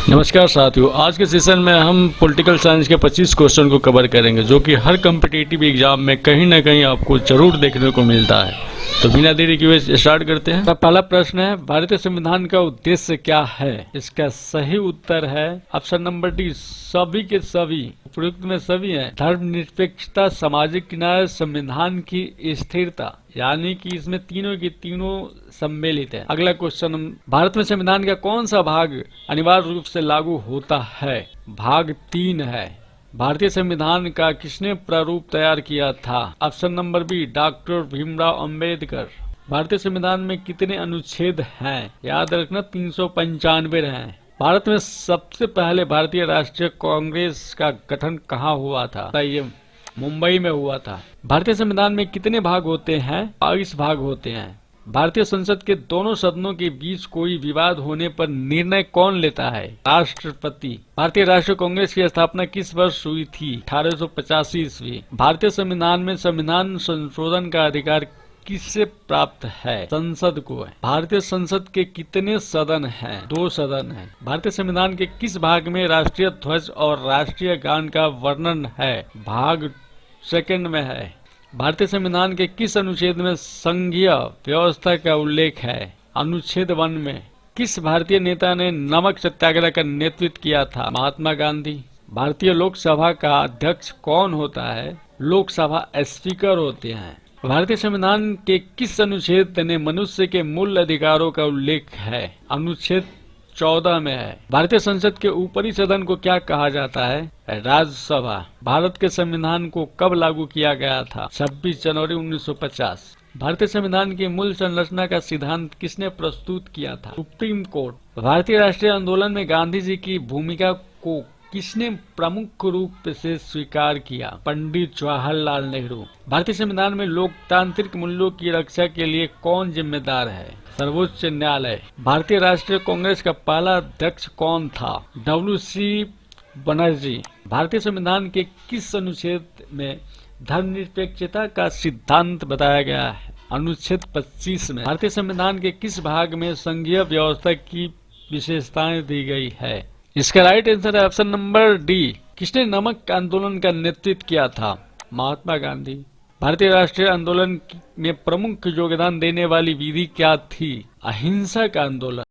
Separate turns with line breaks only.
नमस्कार साथियों, आज के सेशन में हम पॉलिटिकल साइंस के 25 क्वेश्चन को कवर करेंगे जो कि हर कम्पिटिटिव एग्जाम में कहीं ना कहीं आपको जरूर देखने को मिलता है। तो बिना देरी किए स्टार्ट करते हैं। पहला प्रश्न है, भारतीय संविधान का उद्देश्य क्या है? इसका सही उत्तर है ऑप्शन नंबर डी, सभी के सभी। उपयुक्त में सभी है। धर्मनिरपेक्षता, सामाजिक न्याय, संविधान की स्थिरता, यानी कि इसमें तीनों की तीनों सम्मिलित है। अगला क्वेश्चन, भारत में संविधान का कौन सा भाग अनिवार्य रूप से लागू होता है? भाग 3 है। भारतीय संविधान का किसने प्रारूप तैयार किया था? Option number B, doctor Bhimrao Ambedkar. भारतीय संविधान में कितने अनुच्छेद हैं? याद रखना 395 हैं। भारत में सबसे पहले भारतीय राष्ट्रीय कांग्रेस का गठन कहाँ हुआ था? ये मुंबई में हुआ था। भारतीय संविधान में कितने भाग होते हैं? 22 भाग होते हैं। भारतीय संसद के दोनों सदनों के बीच कोई विवाद होने पर निर्णय कौन लेता है? राष्ट्रपति। भारतीय राष्ट्रीय कांग्रेस की स्थापना किस वर्ष हुई थी? 1885 ईस्वी। भारतीय संविधान में संविधान संशोधन का अधिकार किससे प्राप्त है? संसद को है। भारतीय संसद के कितने सदन हैं? 2 सदन हैं। भारतीय संविधान के किस भाग में राष्ट्रीय ध्वज और राष्ट्रीय गान का वर्णन है? भाग 2 में है। भारतीय संविधान के किस अनुच्छेद में संघीय व्यवस्था का उल्लेख है? अनुच्छेद 1 में। किस भारतीय नेता ने नमक सत्याग्रह का नेतृत्व किया था? महात्मा गांधी। भारतीय लोकसभा का अध्यक्ष कौन होता है? लोकसभा स्पीकर होते हैं। भारतीय संविधान के किस अनुच्छेद ने मनुष्य के मूल अधिकारों का उल्लेख है? अनुच्छेद 14 में है। भारतीय संसद के ऊपरी सदन को क्या कहा जाता है? राज्यसभा। भारत के संविधान को कब लागू किया गया था? 26 जनवरी 1950। भारतीय संविधान की मूल संरचना का सिद्धांत किसने प्रस्तुत किया था? Supreme court. भारतीय राष्ट्रीय आंदोलन में गांधी जी की भूमिका को किसने प्रमुख रूप से स्वीकार किया? पंडित जवाहरलाल नेहरू। भारतीय संविधान में लोकतांत्रिक मूल्यों की रक्षा के लिए कौन जिम्मेदार है? सर्वोच्च न्यायालय। भारतीय राष्ट्रीय कांग्रेस का पहला अध्यक्ष कौन था? WC बनर्जी। भारतीय संविधान के किस अनुच्छेद में धर्मनिरपेक्षता का सिद्धांत बताया गया है? अनुच्छेद 25 में। भारतीय संविधान के किस भाग में संघीय व्यवस्था की विशेषताएं दी गई है? इसका राइट आंसर है ऑप्शन नंबर डी। किसने नमक आंदोलन का नेतृत्व किया था? महात्मा गांधी। भारतीय राष्ट्रीय आंदोलन में प्रमुख योगदान देने वाली विधि क्या थी? अहिंसक आंदोलन।